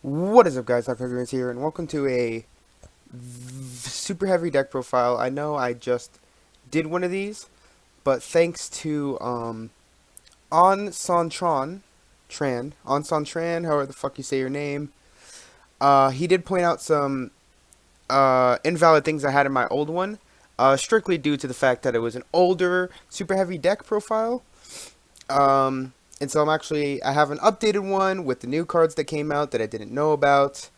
What is up, guys? Dr.Pep here, and welcome to a super heavy deck profile. I know I just did one of these, but thanks to On Santran, On Santran, however the fuck you say your name, he did point out some invalid things I had in my old one, strictly due to the fact that it was an older super heavy deck profile. And so I have an updated one with the new cards that came out that I didn't know about.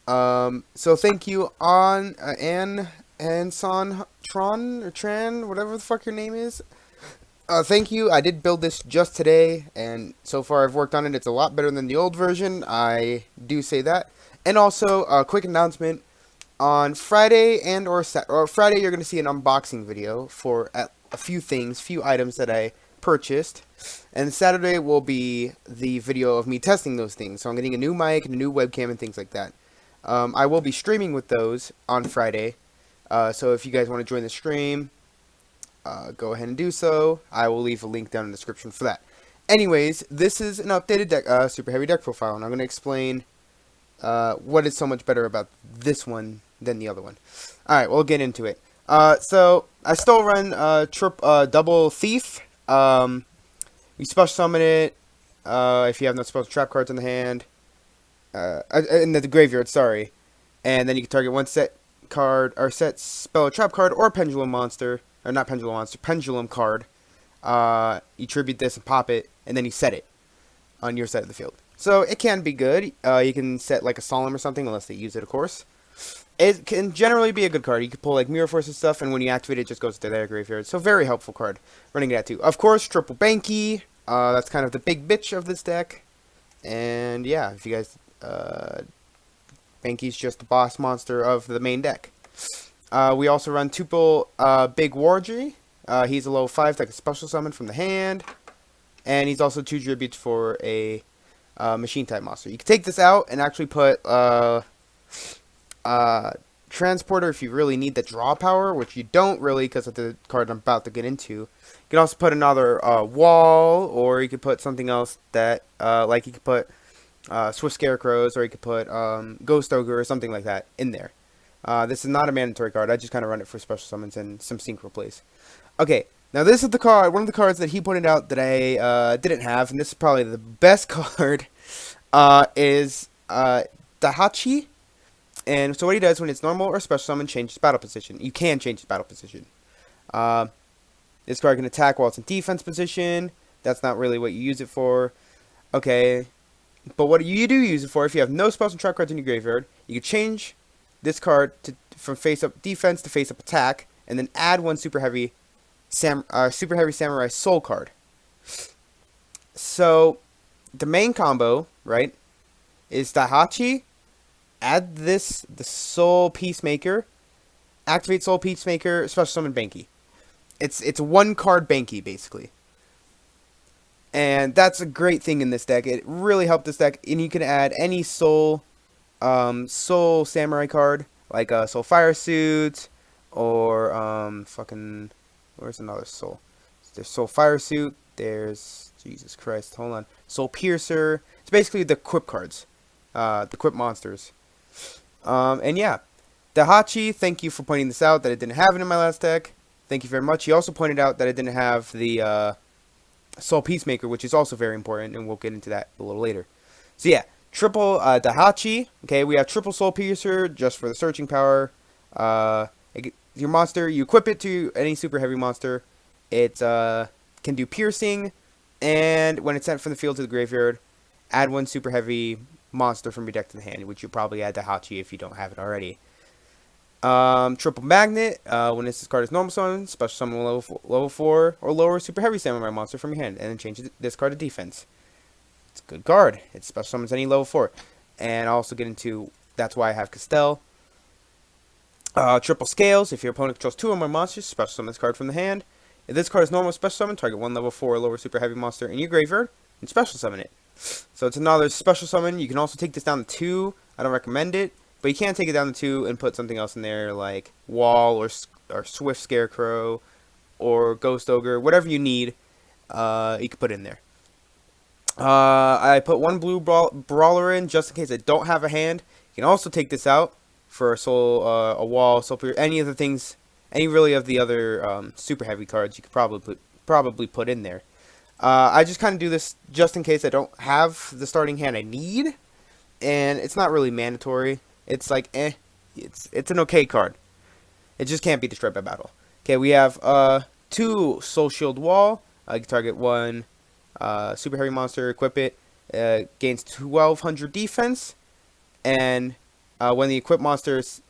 So thank you on Anne and Son Tron or Tran, whatever the fuck your name is. Thank you. I did build this just today, and so far I've worked on it. It's a lot better than the old version. I do say that. And also, a quick announcement: on Friday or Friday, you're gonna see an unboxing video for a few things, few items that I purchased, and Saturday will be the video of me testing those things. So I'm getting a new mic and a new webcam and things like that. I will be streaming with those on Friday. So if you guys want to join the stream, go ahead and do so. I will leave a link down in the description for that. Anyways, this is an updated deck, super heavy deck profile, and I'm going to explain what is so much better about this one than the other one. Alright, we'll get into it. So I still run double thief. You special summon it if you have no special trap cards in the hand. In the graveyard, sorry. And then you can target one set card, or set spell or trap card, or pendulum monster, or not pendulum monster, pendulum card. You tribute this and pop it, and then you set it on your side of the field. So it can be good. You can set like a solemn or something, unless they use it, of course. It can generally be a good card. You can pull like Mirror Force and stuff, and when you activate it, it just goes to their graveyard. So very helpful card. Running it at 2. Of course, triple Banky. That's kind of the big bitch of this deck. And yeah, if you guys Banky's just the boss monster of the main deck. We also run Tuple Big Wargy. He's a level 5 that can special summon from the hand. And he's also 2 tributes for a machine type monster. You can take this out and actually put Transporter if you really need the draw power, which you don't really because of the card I'm about to get into. You can also put another wall, or you could put something else that, like you could put Swift Scarecrows, or you could put Ghost Ogre or something like that in there. This is not a mandatory card. I just kind of run it for special summons and some synchro plays. Okay, now this is the card, one of the cards that he pointed out that I didn't have, and this is probably the best card, is Dahachi. And so what he does when it's normal or special summon, changes battle position. You can change its battle position. This card can attack while it's in defense position. That's not really what you use it for. Okay, but what you do use it for, if you have no spells and trap cards in your graveyard, you can change this card from face-up defense to face-up attack, and then add one super heavy samurai soul card. So the main combo, right, is Dahachi. Add the Soul Peacemaker, activate Soul Peacemaker, special summon Banky. It's one card Banky basically. And that's a great thing in this deck. It really helped this deck. And you can add any Soul Samurai card, like Soul Fire Suit, or fucking, where's another Soul? There's Soul Fire Suit. There's, Jesus Christ, hold on, Soul Piercer. It's basically the Quip cards, the Quip monsters. And yeah, Dahachi, thank you for pointing this out that I didn't have it in my last deck. Thank you very much. He also pointed out that I didn't have the Soul Peacemaker, which is also very important, and we'll get into that a little later. So yeah, triple Dahachi. Okay, we have triple Soul Piercer just for the searching power. Your monster, you equip it to any super heavy monster. It can do piercing, and when it's sent from the field to the graveyard, add one super heavy monster from your deck to the hand, which you probably add Dahachi if you don't have it already. Triple Magnet, when this card is normal summon, special summon level 4 or lower super heavy samurai monster from your hand, and then change this card to defense. It's a good card. It special summons any level 4. And I'll also get into, that's why I have Castell. Triple Scales, if your opponent controls 2 or more monsters, special summon this card from the hand. If this card is normal special summon, target one level 4 or lower super heavy monster in your graveyard, and special summon it. So it's another special summon. You can also take this down to 2. I don't recommend it, but you can take it down to 2 and put something else in there, like Wall or Swift Scarecrow or Ghost Ogre, whatever you need. You can put in there. I put one blue brawler in just in case I don't have a hand. You can also take this out for a soul, a wall, soul pierce, any of the things, any really of the other super heavy cards you could probably put in there. I just kind of do this just in case I don't have the starting hand I need, and it's not really mandatory. It's like it's an okay card. It just can't be destroyed by battle. Okay, we have two soul shield wall. You can target one super heavy monster, equip it, gains 1200 defense, and when the equipped monsters,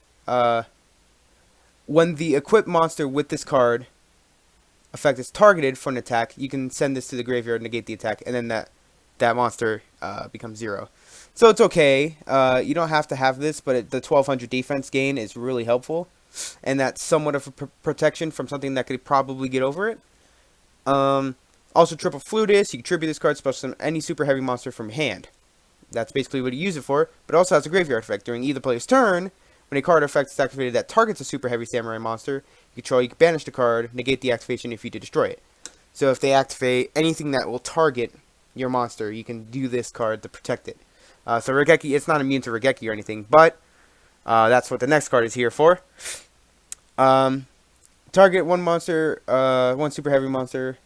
when the equipped monster with this card effect is targeted for an attack, you can send this to the graveyard, negate the attack, and then that monster becomes 0. So it's okay. You don't have to have this, but the 1200 defense gain is really helpful, and that's somewhat of a protection from something that could probably get over it. Also, triple Flutus. You can tribute this card, special summon any super heavy monster from your hand. That's basically what you use it for, but it also has a graveyard effect. During either player's turn, when a card effect is activated that targets a super heavy samurai monster you control, you can banish the card, negate the activation if you do destroy it. So if they activate anything that will target your monster, you can do this card to protect it. So Regeki, it's not immune to Regeki or anything, but that's what the next card is here for. Target one monster, one super heavy monster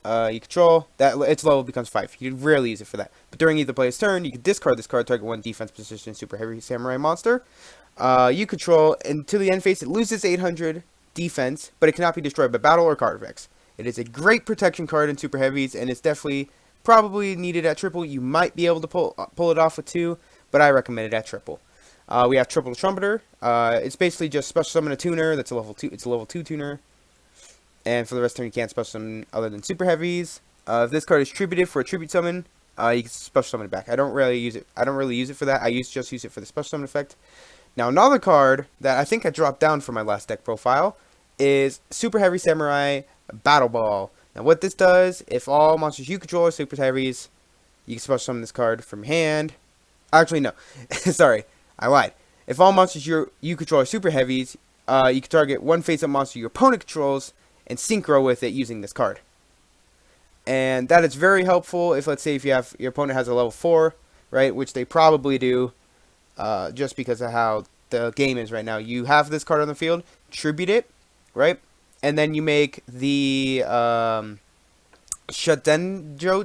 you control, that its level becomes 5. You rarely use it for that. But during either player's turn, you can discard this card, target one defense position super heavy samurai monster you control, and to the end phase it loses 800 defense, but it cannot be destroyed by battle or card effects. It is a great protection card in super heavies, and it's definitely probably needed at triple. You might be able to pull it off with 2, but I recommend it at triple. We have triple trumpeter. It's basically just special summon a tuner. That's a level 2. It's a level 2 tuner. And for the rest of the turn, you can't special summon other than super heavies. If this card is tributed for a tribute summon, you can special summon it back. I don't really use it for that. I just use it for the special summon effect. Now another card that I think I dropped down for my last deck profile is Super Heavy Samurai Battle Ball. Now what this does, if all monsters you control are super heavies, you can special summon this card from hand. Actually no, sorry, I lied. If all monsters you control are super heavies, you can target one face-up monster your opponent controls and synchro with it using this card. And that is very helpful if, let's say, if your opponent has a level 4, right, which they probably do, just because of how the game is right now. You have this card on the field, tribute it, right, and then you make the Shutendoji,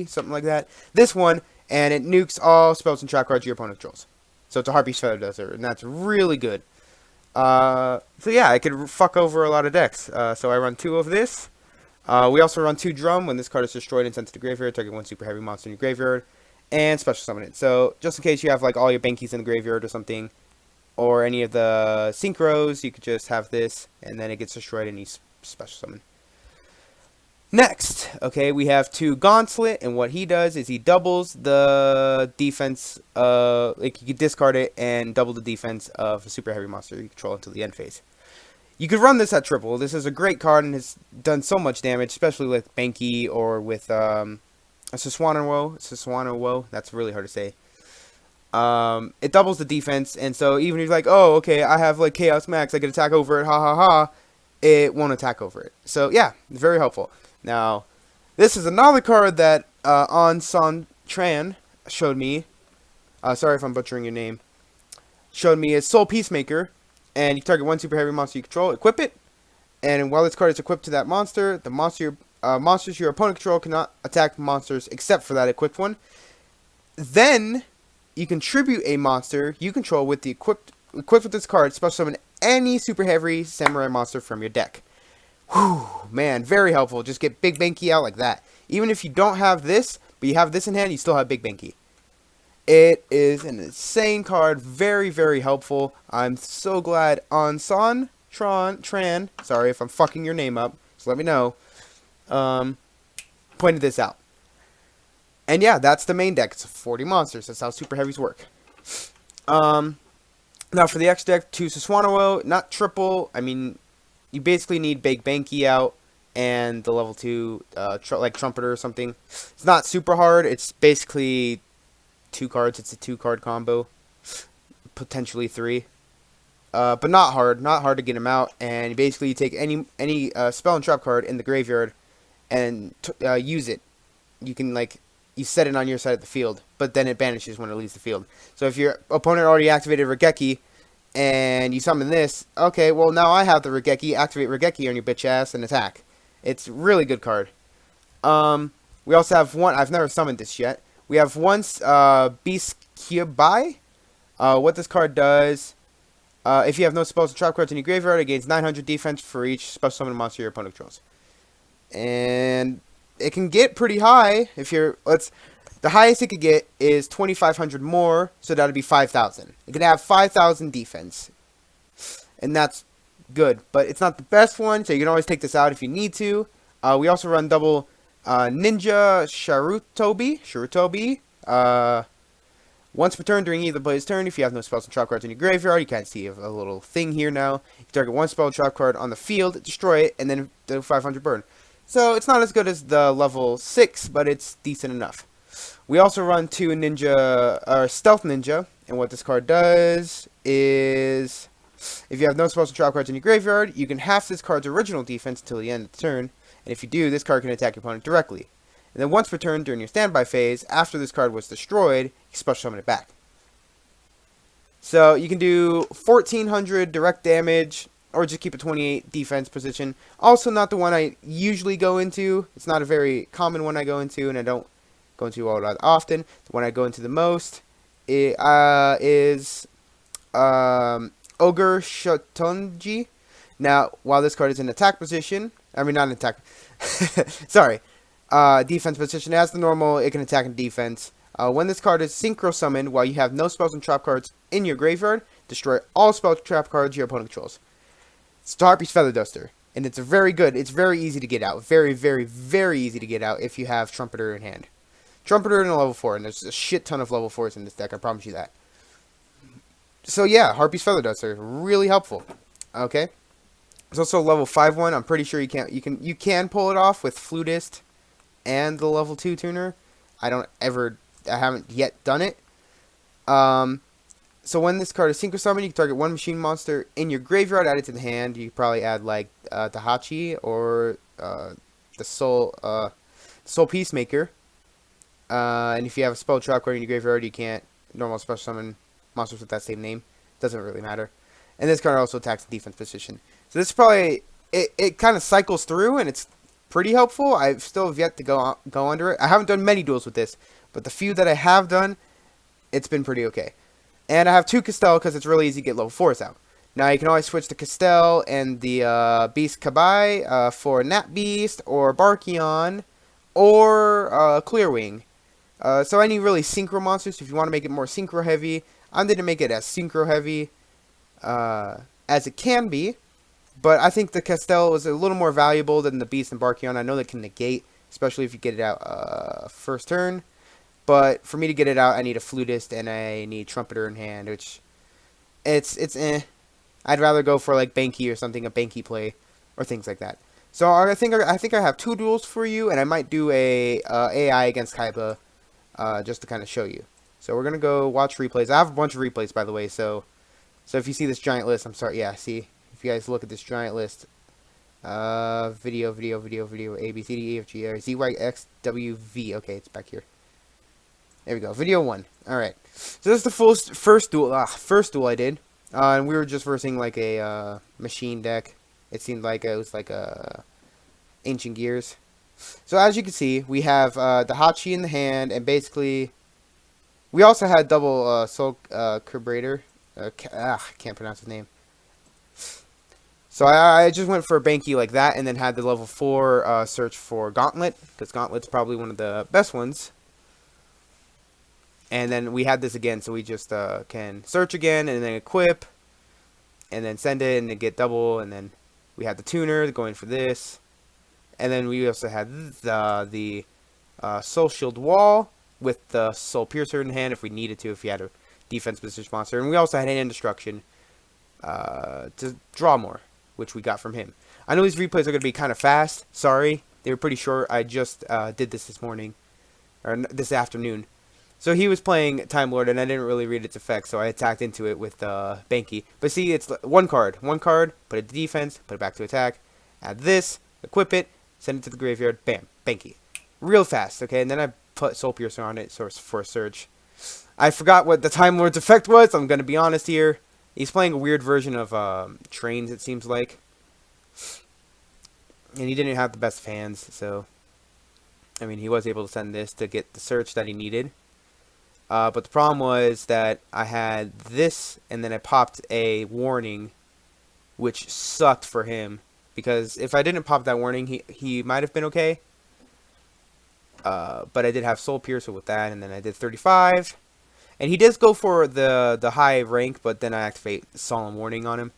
something like that. This one, and it nukes all spells and trap cards your opponent controls. So it's a Harpy's Feather Duster, and that's really good. So yeah, I could fuck over a lot of decks. So I run 2 of this. We also run 2 Drum. When this card is destroyed and sent to the graveyard, target one super heavy monster in your graveyard, and special summon it. So just in case you have like all your Bankies in the graveyard or something, or any of the Synchros, you could just have this, and then it gets destroyed and you special summon. Next, okay, we have 2 Gauntlet, and what he does is he doubles the defense, like you can discard it and double the defense of a super heavy monster you control until the end phase. You could run this at triple. This is a great card and has done so much damage, especially with Banky or with a Saswano, that's really hard to say. It doubles the defense, and so even if you're like, oh, okay, I have like Chaos Max, I can attack over it, ha ha ha, it won't attack over it. So yeah, very helpful. Now, this is another card that On Son Tran showed me. Sorry if I'm butchering your name. Showed me is Soul Peacemaker, and you target one super heavy monster you control, equip it, and while this card is equipped to that monster, the monsters your opponent control cannot attack monsters except for that equipped one. Then you can tribute a monster you control with the equipped with this card, special summon any super heavy samurai monster from your deck. Whew, man, very helpful. Just get Big Banky out like that. Even if you don't have this, but you have this in hand, you still have Big Banky. It is an insane card, very, very helpful. I'm so glad On Son Tran, sorry if I'm fucking your name up, just let me know, pointed this out. And yeah, that's the main deck. It's 40 monsters. That's how super heavies work. Now for the X deck, 2 Saswano, not triple. I mean, you basically need Big Banky out and the level 2, like Trumpeter or something. It's not super hard. It's basically 2 cards. It's a 2-card combo, potentially 3. But not hard. Not hard to get them out. And basically, you take any spell and trap card in the graveyard and use it you can like you set it on your side of the field, but then it banishes when it leaves the field. So if your opponent already activated Regeki and you summon this, okay, well now I have the Regeki, activate Regeki on your bitch ass and attack. It's a really good card. We also have one, I've never summoned this yet. We have one Beast Kyobai. What this card does, if you have no spells or trap cards in your graveyard, it gains 900 defense for each special summon monster your opponent controls. And it can get pretty high if you're, the highest it could get is 2,500 more, so that'd be 5,000. It can have 5,000 defense, and that's good, but it's not the best one, so you can always take this out if you need to. We also run double Ninja Sharutobi. Once per turn during either player's turn, if you have no spells and trap cards in your graveyard, you can't see a little thing here now. You target one spell and trap card on the field, destroy it, and then do 500 burn. So it's not as good as the level 6, but it's decent enough. We also run two Stealth Ninja, and what this card does is, if you have no spells and trap cards in your graveyard, you can half this card's original defense until the end of the turn, and if you do, this card can attack your opponent directly. And then once per turn during your standby phase, after this card was destroyed, you special summon it back. So you can do 1,400 direct damage, or just keep a 28 defense position. Also not the one I usually go into. It's not a very common one I go into, and I don't go into all that often. The one I go into the most is Ogre Shotonji. Now, while this card is in attack position, I mean not in attack, sorry, defense position, as the normal, it can attack and defense. When this card is synchro summoned, while you have no spells and trap cards in your graveyard, destroy all spell trap cards your opponent controls. It's Harpy's Feather Duster, and it's very good. It's very easy to get out. Very, very, very easy to get out if you have Trumpeter in hand. Trumpeter in a level 4, and there's a shit ton of level 4s in this deck, I promise you that. So yeah, Harpy's Feather Duster, really helpful. Okay. There's also a level 5 one. I'm pretty sure you can pull it off with Flutist and the level 2 tuner. I haven't yet done it. So when this card is synchro summoned, you can target one machine monster in your graveyard, add it to the hand. You can probably add like Dahachi or the Soul Peacemaker. And if you have a spell trap card in your graveyard, you can't normal special summon monsters with that same name. Doesn't really matter. And this card also attacks the defense position. So this is probably, it kind of cycles through, and it's pretty helpful. I still have yet to go under it. I haven't done many duels with this, but the few that I have done, it's been pretty okay. And I have two Castell because it's really easy to get level 4s out. Now you can always switch to Castell and the Beast Kabai for Nat Beast or Barkion or Clearwing. So any really synchro monsters, if you want to make it more synchro heavy, I'm going to make it as synchro heavy as it can be. But I think the Castell is a little more valuable than the Beast and Barkion. I know they can negate, especially if you get it out first turn. But for me to get it out, I need a Flutist and I need Trumpeter in hand, which it's eh. I'd rather go for like Banky or something, a Banky play or things like that. So I think I have two duels for you, and I might do a AI against Kaiba just to kind of show you. So we're gonna go watch replays. I have a bunch of replays, by the way. So if you see this giant list, I'm sorry. Yeah, see. If you guys look at this giant list, video, A, B, C, D, E, F, G, R, Z, Y, X, W, V. Okay, it's back here. There we go. Video 1. Alright. So this is the first duel I did. And we were just versing like a machine deck. It seemed like it was like a Ancient Gears. So as you can see, we have the Hachi in the hand, and basically, we also had double Soul Carburetor. I can't pronounce his name. So I just went for a Banky like that, and then had the level 4 search for Gauntlet, because Gauntlet's probably one of the best ones. And then we had this again, so we just can search again, and then equip, and then send it, and then get double, and then we had the tuner going for this. And then we also had the Soul Shield Wall with the Soul Piercer in hand if we needed to, if you had a defense position monster. And we also had Hand Destruction to draw more, which we got from him. I know these replays are going to be kind of fast. Sorry. They were pretty short. I just did this morning, or this afternoon. So he was playing Time Lord, and I didn't really read its effects, so I attacked into it with Banky. But see, it's one card, put it to defense, put it back to attack, add this, equip it, send it to the graveyard, bam, Banky. real fast, okay? And then I put Soul Piercer on it for a search. I forgot what the Time Lord's effect was, I'm gonna be honest here. He's playing a weird version of trains, it seems like. And he didn't have the best fans, so... I mean, he was able to send this to get the search that he needed. But the problem was that I had this, and then I popped a warning, which sucked for him. Because if I didn't pop that warning, he might have been okay. But I did have Soul Piercer with that, and then I did 35. And he does go for the high rank, but then I activate Solemn Warning on him.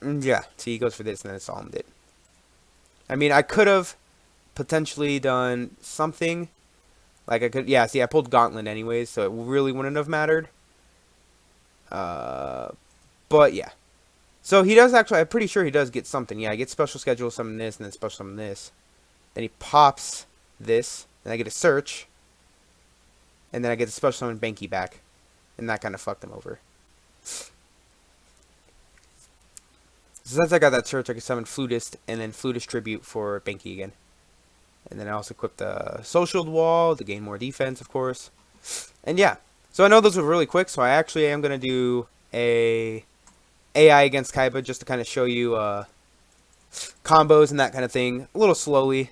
And yeah, see, he goes for this, and then I Solemn it. I mean, I could have potentially done something. Like, I could, yeah, see, I pulled Gauntlet anyways, so it really wouldn't have mattered. But yeah. So he does actually, I'm pretty sure he does get something. Yeah, I get Special Schedule, summon this, and then Special Summon this. Then he pops this, and I get a Search. And then I get the Special Summon Banky back. And that kind of fucked him over. So since I got that Search, I can summon Flutist, and then Flutist Tribute for Banky again. And then I also equip the Social Wall to gain more defense, of course. And yeah. So I know those were really quick, so I actually am going to do a AI against Kaiba just to kind of show you combos and that kind of thing. A little slowly.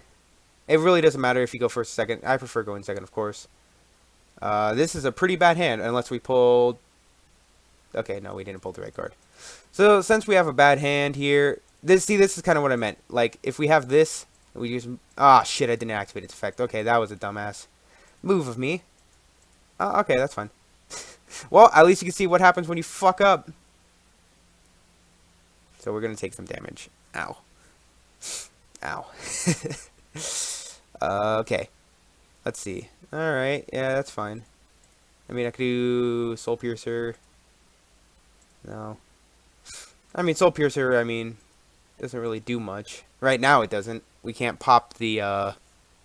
It really doesn't matter if you go first or second. I prefer going second, of course. This is a pretty bad hand, unless we pulled... Okay, no, we didn't pull the right card. So, since we have a bad hand here... this is kind of what I meant. Like, if we have this, we use... Ah, shit, I didn't activate its effect. Okay, that was a dumbass move of me. Okay, that's fine. Well, at least you can see what happens when you fuck up. So, we're going to take some damage. Ow. Ow. Okay. Let's see. Alright, yeah, that's fine. I mean, I could do Soul Piercer. No. I mean, Soul Piercer, I mean, doesn't really do much. Right now it doesn't. We can't pop the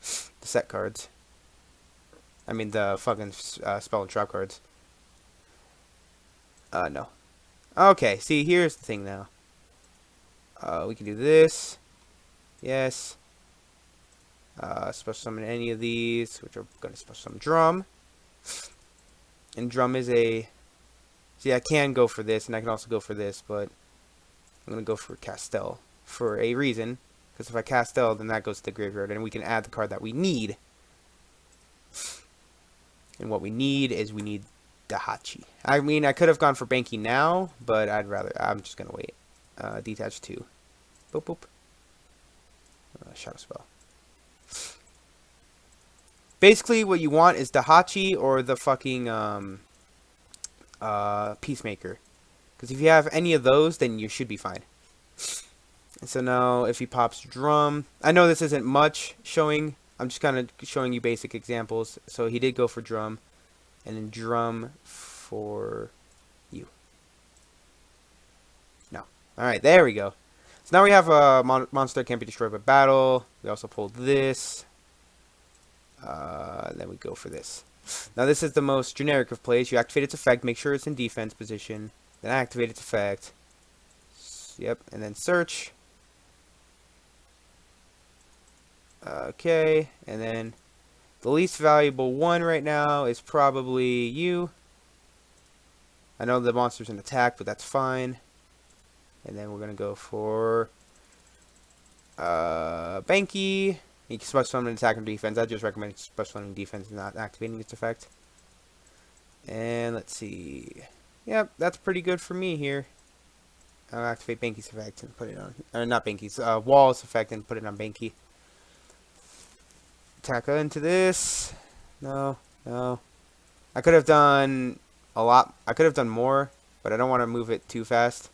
set cards. I mean, the fucking spell and trap cards. No. Okay, see, here's the thing now. We can do this. Yes. Special summon any of these, which are going to special summon Drum. And Drum is a... See, I can go for this, and I can also go for this, but I'm going to go for Castel for a reason. Because if I Castel, then that goes to the graveyard, and we can add the card that we need. And what we need is we need Dahachi. I mean, I could have gone for Banky now, but I'm just going to wait. Detach 2. Boop, boop. Shadow Spell. Basically, what you want is Dahachi or the fucking Peacemaker. Because if you have any of those, then you should be fine. And so now, if he pops Drum... I know this isn't much showing. I'm just kind of showing you basic examples. So he did go for Drum. And then Drum for you. No. Alright, there we go. So now we have a monster that can't be destroyed by battle. We also pulled this. Then we go for this. Now this is the most generic of plays. You activate its effect, make sure it's in defense position. Then activate its effect. Yep, and then search. Okay, and then the least valuable one right now is probably you. I know the monster's an attack, but that's fine. And then we're going to go for Banky. You can special summon attack and defense. I just recommend special summoning defense and not activating its effect. And let's see. Yep, that's pretty good for me here. I'll activate Banky's effect and put it on... Or not Banky's, Wall's effect and put it on Banky. Attack into this. No, no. I could have done a lot. I could have done more, but I don't want to move it too fast.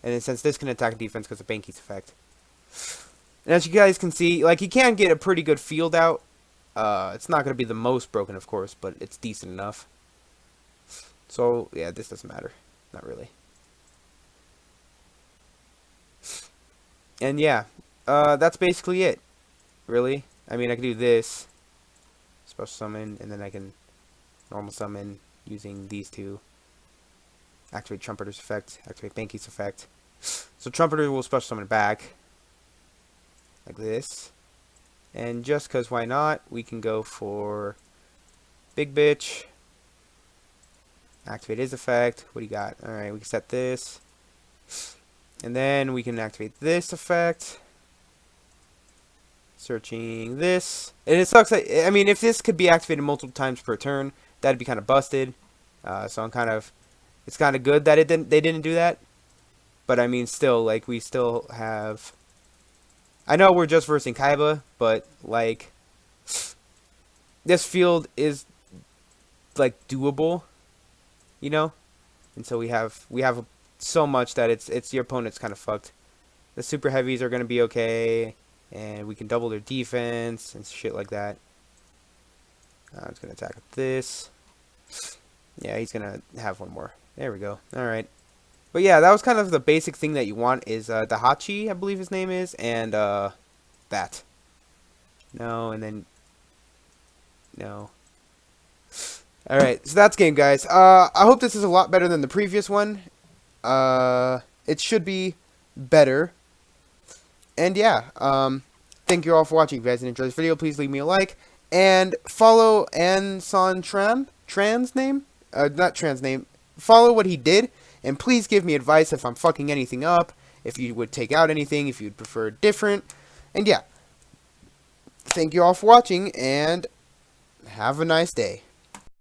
And then since this can attack defense because of Banky's effect. And as you guys can see, like, he can get a pretty good field out. It's not going to be the most broken, of course, but it's decent enough. So, yeah, this doesn't matter. Not really. And yeah, that's basically it. Really. I mean, I can do this. Special summon, and then I can normal summon using these two. Activate Trumpeter's effect. Activate Banky's effect. So Trumpeter will special summon back. Like this. And just because why not, we can go for Big Bitch. Activate his effect. What do you got? Alright, we can set this. And then we can activate this effect. Searching this. And it sucks that, I mean, if this could be activated multiple times per turn, that'd be kind of busted. So I'm kind of, it's kind of good that they didn't do that. But I mean, still, like, we still have, I know we're just versing Kaiba, but like, this field is like doable, you know? And so we have so much that it's your opponent's kind of fucked. The super heavies are gonna be okay, and we can double their defense and shit like that. It's gonna attack with this. Yeah, he's gonna have one more. There we go. All right. But yeah, that was kind of the basic thing that you want is Dahachi, I believe his name is, and that. No, and then no. All right, so that's game, guys. I hope this is a lot better than the previous one. It should be better. And yeah, thank you all for watching. If you guys enjoyed this video, please leave me a like. And follow Anson Tran's name? Not Tran's name. Follow what he did. And please give me advice if I'm fucking anything up. If you would take out anything. If you'd prefer different. And yeah. Thank you all for watching. And have a nice day.